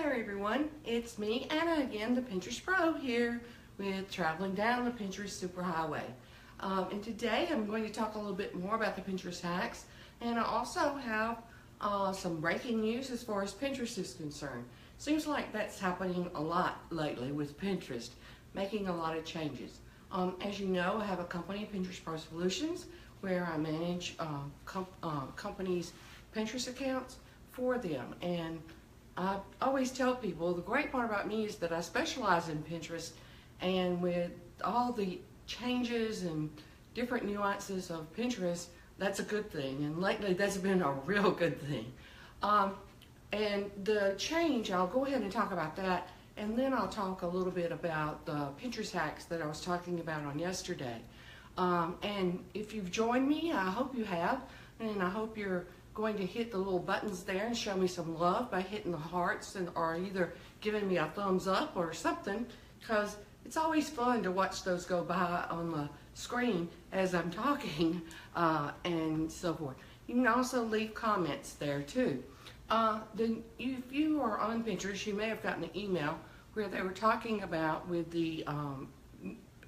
there everyone, it's me, Anna again, the Pinterest Pro here with Traveling Down the Pinterest Superhighway. And today I'm going to talk a little bit more about the Pinterest hacks, and I also have some breaking news as far as Pinterest is concerned. Seems like that's happening a lot lately with Pinterest, making a lot of changes. As you know, I have a company, Pinterest Pro Solutions, where I manage companies' Pinterest accounts for them. And I always tell people the great part about me is that I specialize in Pinterest, and with all the changes and different nuances of Pinterest, that's a good thing, and lately that's been a real good thing. And the change, I'll go ahead and talk about that, and then I'll talk a little bit about the Pinterest hacks that I was talking about on yesterday. And if you've joined me, I hope you have, and I hope you're going to hit the little buttons there and show me some love by hitting the hearts or either giving me a thumbs up or something, because it's always fun to watch those go by on the screen as I'm talking and so forth. You can also leave comments there too. Then if you are on Pinterest, you may have gotten an email where they were talking about with the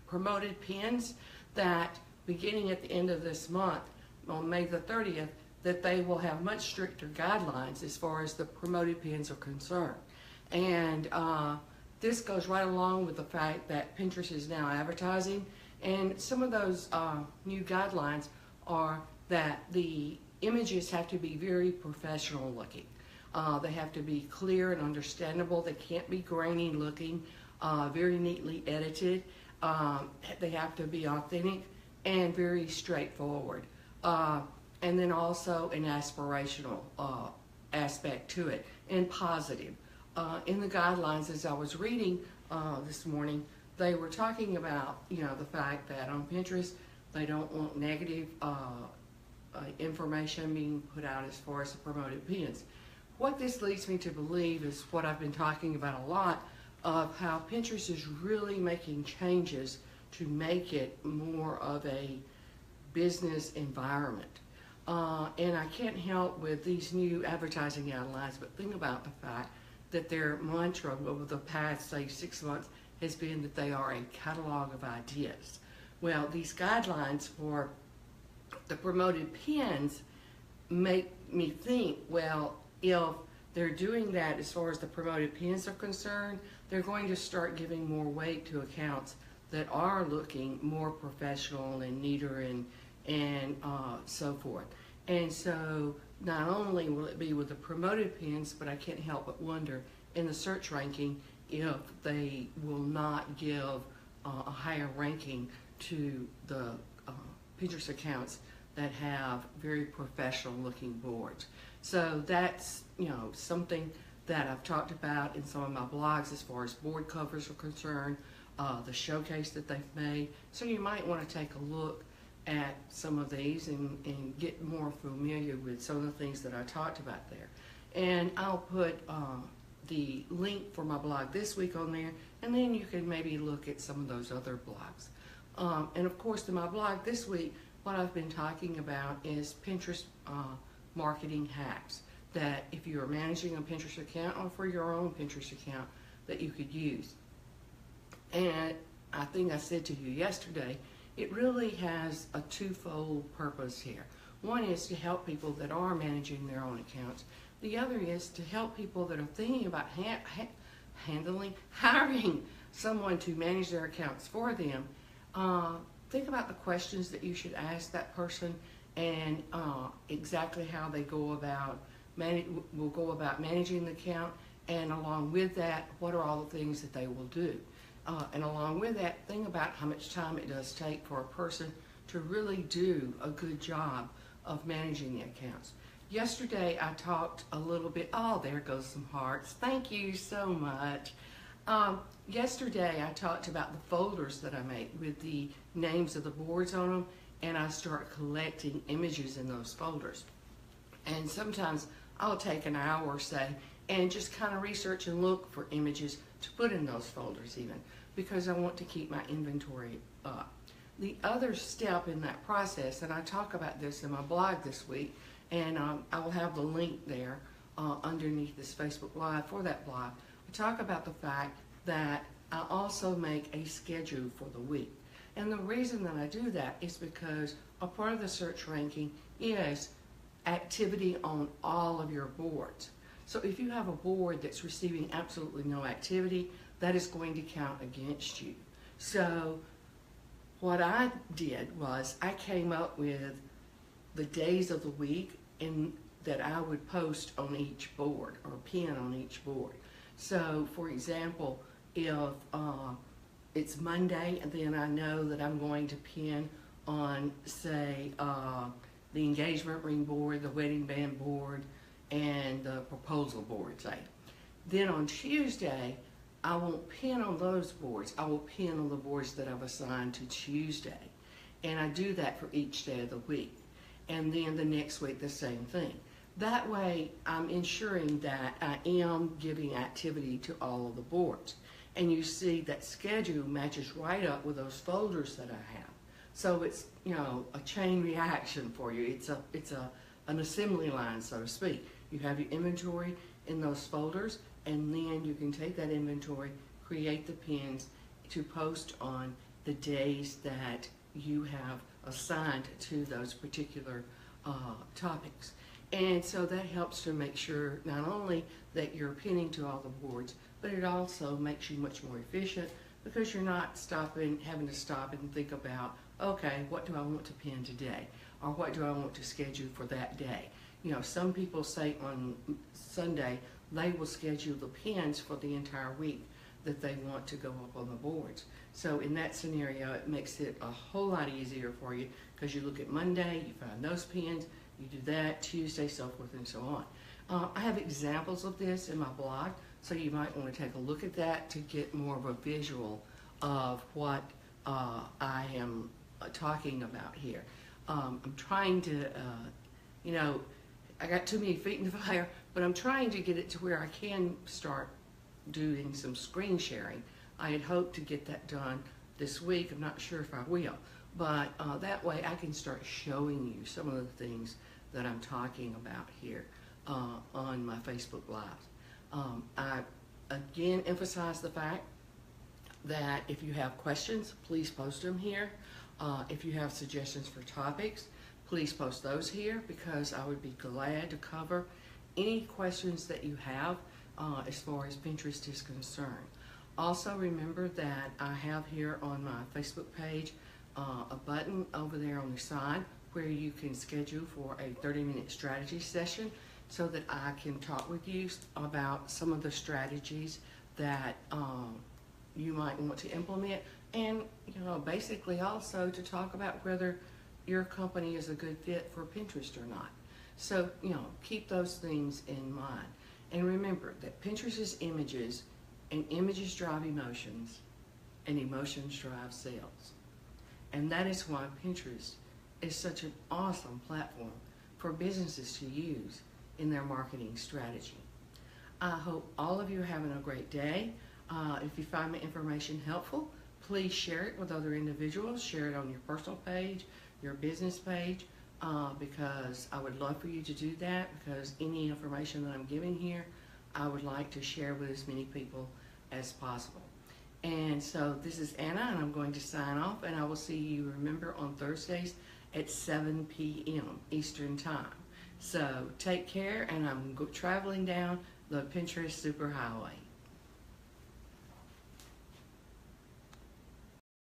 promoted pins that beginning at the end of this month, on May the 30th, that they will have much stricter guidelines as far as the promoted pins are concerned. And this goes right along with the fact that Pinterest is now advertising, and some of those new guidelines are that the images have to be very professional looking. They have to be clear and understandable. They can't be grainy looking, very neatly edited. They have to be authentic and very straightforward. And then also an aspirational aspect to it, and positive. In the guidelines, as I was reading this morning, they were talking about, the fact that on Pinterest, they don't want negative information being put out as far as the promoted pins. What this leads me to believe is what I've been talking about a lot, of how Pinterest is really making changes to make it more of a business environment. And I can't help with these new advertising guidelines, but think about the fact that their mantra over the past, say, 6 months has been that they are a catalog of ideas. Well, these guidelines for the promoted pins make me think, well, if they're doing that as far as the promoted pins are concerned, they're going to start giving more weight to accounts that are looking more professional and neater and so forth. And so not only will it be with the promoted pins, but I can't help but wonder in the search ranking if they will not give a higher ranking to the Pinterest accounts that have very professional looking boards. So that's something that I've talked about in some of my blogs as far as board covers are concerned, the showcase that they've made. So you might want to take a look at some of these and get more familiar with some of the things that I talked about there. And I'll put the link for my blog this week on there, and then you can maybe look at some of those other blogs. And of course, in my blog this week, what I've been talking about is Pinterest marketing hacks that if you're managing a Pinterest account or for your own Pinterest account that you could use. And I think I said to you yesterday, it really has a twofold purpose here. One is to help people that are managing their own accounts. The other is to help people that are thinking about hiring someone to manage their accounts for them. Think about the questions that you should ask that person, and exactly how they go about managing the account, and along with that, what are all the things that they will do. And along with that, think about how much time it does take for a person to really do a good job of managing the accounts. Yesterday, I talked a little bit, there goes some hearts. Thank you so much. Yesterday, I talked about the folders that I make with the names of the boards on them, and I start collecting images in those folders. And sometimes I'll take an hour or say and just kind of research and look for images to put in those folders even, because I want to keep my inventory up. The other step in that process, and I talk about this in my blog this week, and I will have the link there underneath this Facebook Live for that blog, I talk about the fact that I also make a schedule for the week. And the reason that I do that is because a part of the search ranking is activity on all of your boards. So if you have a board that's receiving absolutely no activity, that is going to count against you. So what I did was I came up with the days of the week that I would post on each board or pin on each board. So for example, if it's Monday, and then I know that I'm going to pin on, say, the engagement ring board, the wedding band board, and the proposal board, say. Then on Tuesday, I won't pin on those boards. I will pin on the boards that I've assigned to Tuesday. And I do that for each day of the week. And then the next week, the same thing. That way, I'm ensuring that I am giving activity to all of the boards. And you see that schedule matches right up with those folders that I have. So it's, you know, a chain reaction for you. It's an assembly line, so to speak. You have your inventory in those folders, and then you can take that inventory, create the pins to post on the days that you have assigned to those particular topics. And so that helps to make sure not only that you're pinning to all the boards, but it also makes you much more efficient because you're not having to stop and think about, okay, what do I want to pin today? Or what do I want to schedule for that day? You know, some people say on Sunday, they will schedule the pins for the entire week that they want to go up on the boards. So in that scenario, it makes it a whole lot easier for you because you look at Monday, you find those pins, you do that, Tuesday, so forth and so on. I have examples of this in my blog, so you might want to take a look at that to get more of a visual of what I am talking about here. I'm trying to, you know, I got too many feet in the fire, but I'm trying to get it to where I can start doing some screen sharing. I had hoped to get that done this week. I'm not sure if I will, but that way I can start showing you some of the things that I'm talking about here on my Facebook Live. I again emphasize the fact that if you have questions, please post them here. If you have suggestions for topics, please post those here because I would be glad to cover any questions that you have as far as Pinterest is concerned. Also remember that I have here on my Facebook page a button over there on the side where you can schedule for a 30-minute strategy session so that I can talk with you about some of the strategies that you might want to implement, and you know, basically also to talk about whether your company is a good fit for Pinterest or not. So, you know, keep those things in mind. And remember that Pinterest is images, and images drive emotions, and emotions drive sales. And that is why Pinterest is such an awesome platform for businesses to use in their marketing strategy. I hope all of you are having a great day. If you find my information helpful, please share it with other individuals. Share it on your personal page, your business page, because I would love for you to do that, because any information that I'm giving here, I would like to share with as many people as possible. And so this is Anna, and I'm going to sign off, and I will see you, remember, on Thursdays at 7 p.m. Eastern Time. So take care, and I'm traveling down the Pinterest Superhighway.